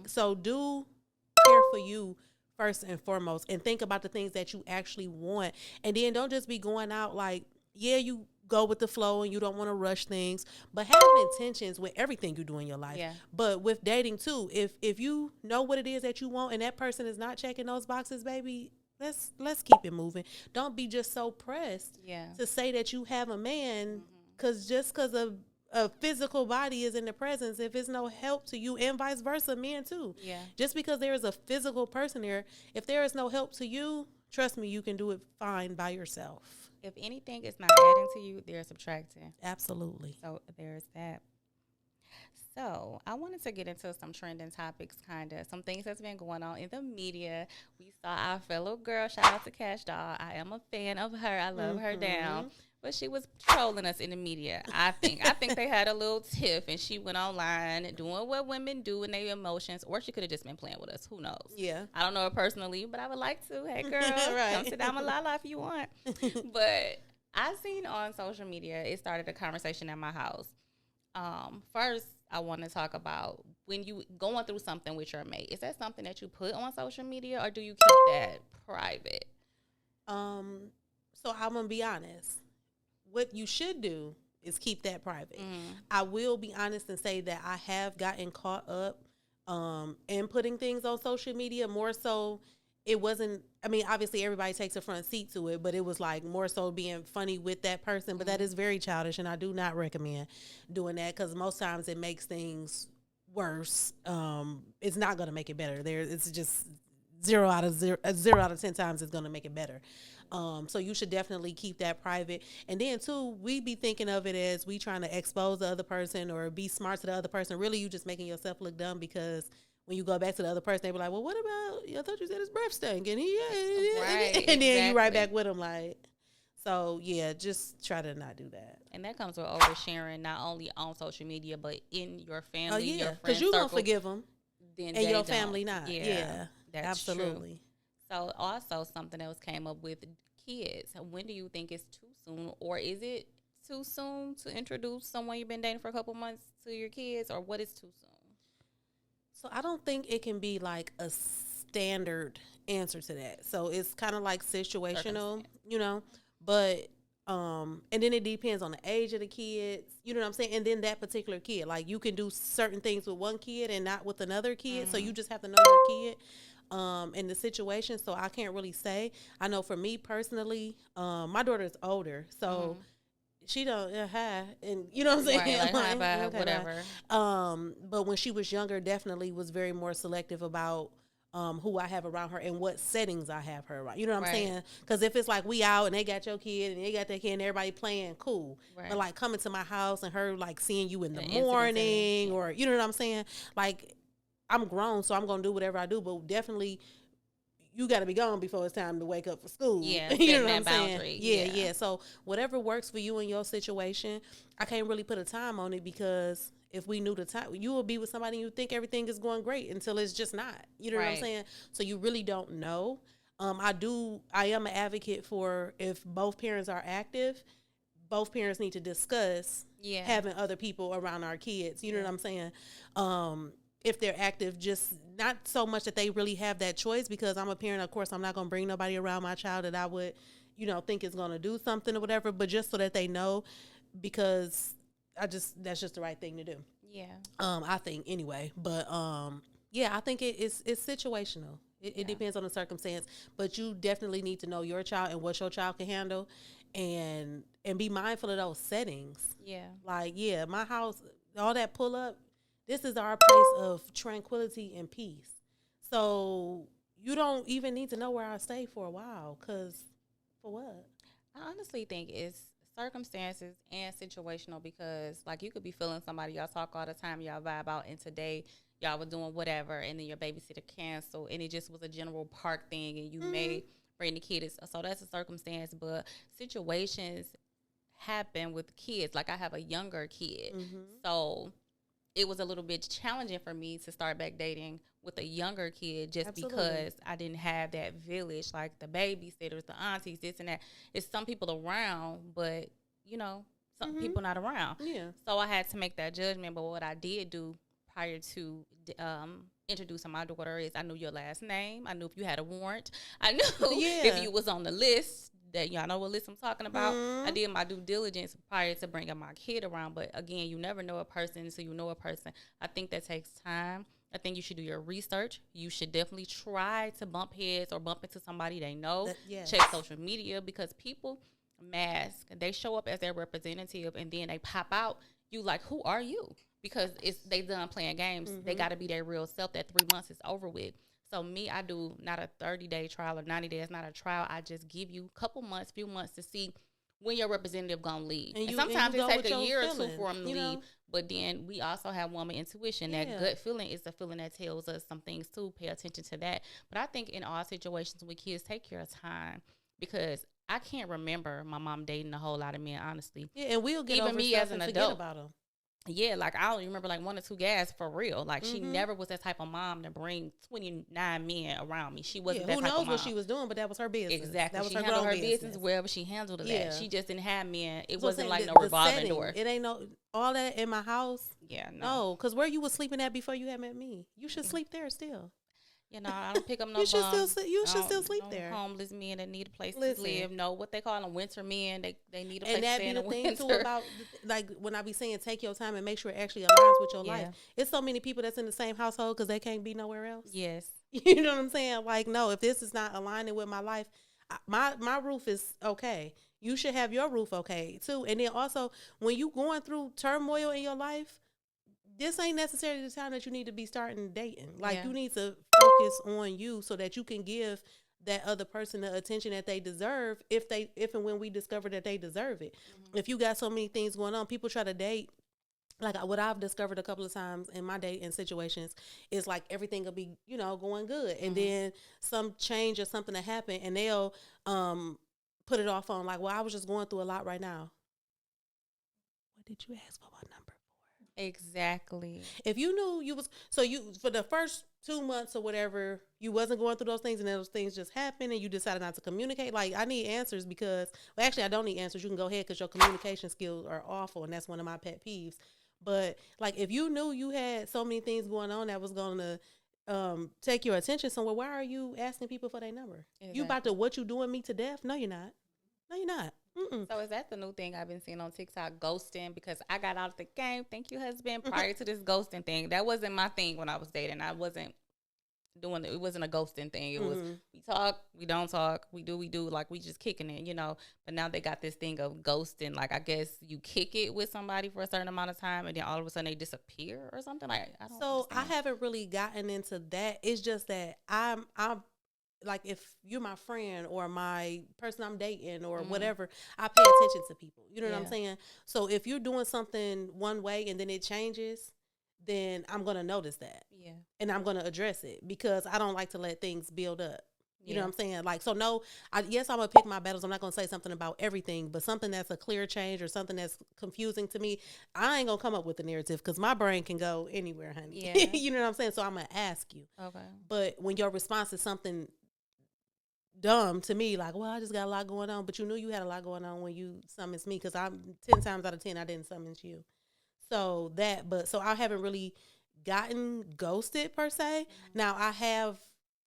so do care for you first and foremost, and think about the things that you actually want. And then don't just be going out like, yeah, you go with the flow and you don't want to rush things, but have intentions with everything you do in your life. Yeah. But with dating too, if you know what it is that you want and that person is not checking those boxes, baby, let's keep it moving. Don't be just so pressed Yeah. to say that you have a man, because just because a physical body is in the presence, if it's no help to you, and vice versa, men too. Yeah. Just because there is a physical person there, if there is no help to you, trust me, you can do it fine by yourself. If anything is not adding to you, they're subtracting. Absolutely. So there's that. So I wanted to get into some trending topics, kind of some things that's been going on in the media. We saw our fellow girl, shout out to Cash Doll. I am a fan of her. I love her down. But she was trolling us in the media. I think they had a little tiff, and she went online doing what women do in their emotions, or she could have just been playing with us. Who knows? Yeah. I don't know her personally, but I would like to. Hey, girl, Right. come sit down with Lala if you want. But I seen on social media, it started a conversation at my house. First, I want to talk about when you going through something with your mate. Is that something that you put on social media, or do you keep that private? So I'm gonna be honest. What you should do is keep that private. I will be honest and say that I have gotten caught up in putting things on social media. More so, it wasn't, I mean, obviously everybody takes a front seat to it, but it was like more so being funny with that person. But that is very childish, and I do not recommend doing that, because most times it makes things worse. It's not going to make it better. It's just 0 out of 10 times it's going to make it better. So you should definitely keep that private. And then too, we be thinking of it as we trying to expose the other person or be smart to the other person. Really, you just making yourself look dumb, because when you go back to the other person, they be like, well, what about, I thought you said his breath stank, and Right, and then you right exactly. back with him like. So yeah, just try to not do that. And that comes with oversharing, not only on social media, but in your family, Oh your yeah, friend because you gonna circle. forgive them Then and they your don't. family not. Yeah, That's absolutely. true. So also something else came up with kids. When do you think it's too soon, or is it too soon to introduce someone you've been dating for a couple months to your kids, or what is too soon? So I don't think it can be like a standard answer to that. So it's kind of like situational, Circumstance. But and then it depends on the age of the kids, you know what I'm saying? And then that particular kid, like you can do certain things with one kid and not with another kid. So you just have to know your kid in the situation. So I can't really say. I know for me personally, my daughter's older, so she don't and you know what I'm saying? Right, like hi, Like, bye, okay, whatever. but when she was younger, definitely was very more selective about who I have around her and what settings I have her around. You know what I'm Right. saying? Because if it's like we out and they got your kid and they got their kid and everybody playing, cool. Right. But like coming to my house and her like seeing you in the An intimate morning, setting, or you know what I'm saying? Like I'm grown, so I'm gonna do whatever I do, but definitely you got to be gone before it's time to wake up for school. Yeah, You know setting what that I'm saying? boundary. Yeah, Yeah. yeah. So whatever works for you in your situation, I can't really put a time on it, because if we knew the time, you will be with somebody and you think everything is going great until it's just not. You know what I'm Right. saying? So you really don't know. I am an advocate for, if both parents are active, both parents need to discuss Yeah. having other people around our kids. You know what I'm saying? If they're active, just not so much that they really have that choice, because I'm a parent. Of course, I'm not going to bring nobody around my child that I would, think is going to do something or whatever, but just so that they know, because that's just the right thing to do. Yeah. I think anyway, but yeah, I think it's situational. It Yeah. depends on the circumstance, but you definitely need to know your child and what your child can handle, and be mindful of those settings. Yeah. Like, yeah, my house, all that pull up, this is our place of tranquility and peace. So you don't even need to know where I stay for a while, cause for what? I honestly think it's circumstances and situational, because like you could be feeling somebody, y'all talk all the time, y'all vibe out, and today y'all were doing whatever, and then your babysitter canceled, and it just was a general park thing, and you may bring the kids. So that's a circumstance, but situations happen with kids. Like I have a younger kid, so it was a little bit challenging for me to start back dating with a younger kid, just Absolutely. because I didn't have that village, like the babysitters, the aunties, this and that. It's some people around, but some people not around. Yeah. So I had to make that judgment. But what I did do prior to introducing my daughter is I knew your last name. I knew if you had a warrant. I knew if you was on the list. That y'all know what list I'm talking about. I did my due diligence prior to bringing my kid around. But again, you never know a person until you know a person. I think that takes time. I think you should do your research. You should definitely try to bump heads or bump into somebody they know. Yes. Check social media because people mask. They show up as their representative and then they pop out. You like, who are you? Because they done playing games. They got to be their real self. That 3 months is over with. So me, I do not a 30-day trial or 90 days, not a trial. I just give you a couple months, few months to see when your representative gonna leave. And sometimes it takes a year or two for them to leave. But then we also have woman intuition. That gut feeling is the feeling that tells us some things too. Pay attention to that. But I think in all situations with kids, take your time because I can't remember my mom dating a whole lot of men, honestly. Yeah, and we'll get even over me stuff as an and adult. forget about them. Yeah, like I only remember like 1 or 2 guys for real. Like she never was that type of mom to bring 29 men around me. She wasn't that type of mom. Who knows what she was doing, but that was her business. Exactly. That was she handled her business wherever she handled it at. She just didn't have men. It wasn't like no revolving door. It ain't no all that in my house. Yeah, no. Because where you was sleeping at before you had met me, you should sleep there still. You know, I don't pick up no you should bums. still sleep there. Homeless men that need a place to live. No, what they call them, winter men. They need a place to stay in the winter. And that be the thing too about, like, when I be saying take your time and make sure it actually aligns with your life. It's so many people that's in the same household because they can't be nowhere else. Yes. You know what I'm saying? Like, no, if this is not aligning with my life, my roof is okay. You should have your roof okay too. And then also, when you going through turmoil in your life, this ain't necessarily the time that you need to be starting dating. Like, you need to focus on you so that you can give that other person the attention that they deserve if and when we discover that they deserve it. If you got so many things going on, people try to date. Like, what I've discovered a couple of times in my dating situations is like everything will be, going good. And then some change or something to happen and they'll put it off on like, well, I was just going through a lot right now. What did you ask for my number? Exactly. If you knew you was for the first 2 months or whatever, you wasn't going through those things and those things just happened and you decided not to communicate. Like, I need answers because, well, actually I don't need answers. You can go ahead because your communication skills are awful and that's one of my pet peeves. But like, if you knew you had so many things going on that was going to take your attention somewhere, why are you asking people for their number? Exactly. You about to what you doing me to death? No, you're not. No, you're not. So is that the new thing I've been seeing on TikTok, ghosting? Because I got out of the game, thank you, husband, prior to this ghosting thing. That wasn't my thing when I was dating. I wasn't doing it. It wasn't a ghosting thing. It was we talk, we don't talk, we do, like we just kicking it, But now they got this thing of ghosting. Like, I guess you kick it with somebody for a certain amount of time and then all of a sudden they disappear or something. Like, I don't understand. I haven't really gotten into that. It's just that I'm like, if you're my friend or my person I'm dating or whatever, I pay attention to people. You know what I'm saying? So if you're doing something one way and then it changes, then I'm going to notice that. Yeah. And I'm going to address it because I don't like to let things build up. You know what I'm saying? Like, so no, yes, I'm going to pick my battles. I'm not going to say something about everything, but something that's a clear change or something that's confusing to me, I ain't going to come up with the narrative because my brain can go anywhere, honey. Yeah. You know what I'm saying? So I'm going to ask you. Okay. But when your response is something dumb to me, like, well, I just got a lot going on, but you knew you had a lot going on when you summoned me because I'm 10 times out of 10, I didn't summon you. So I haven't really gotten ghosted per se. Now I have,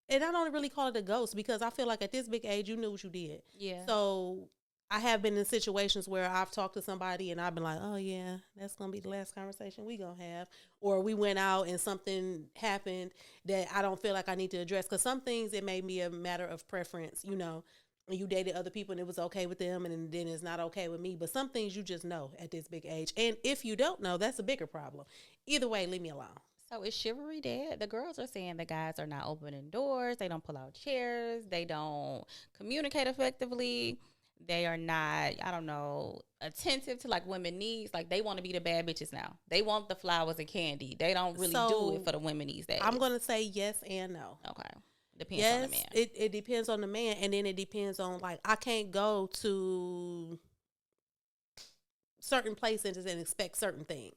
and I don't really call it a ghost because I feel like at this big age, you knew what you did. Yeah. So I have been in situations where I've talked to somebody and I've been like, oh yeah, that's going to be the last conversation we going to have. Or we went out and something happened that I don't feel like I need to address. Because some things, it may be a matter of preference, and you dated other people and it was okay with them and then it's not okay with me. But some things you just know at this big age. And if you don't know, that's a bigger problem. Either way, leave me alone. So is chivalry dead? The girls are saying the guys are not opening doors. They don't pull out chairs. They don't communicate effectively. They are not, I don't know, attentive to like women needs. Like, they want to be the bad bitches now. They want the flowers and candy. They don't really do it for the women these days. I'm going to say yes and no. Okay. Depends on the man. It depends on the man. And then it depends on, like, I can't go to certain places and expect certain things.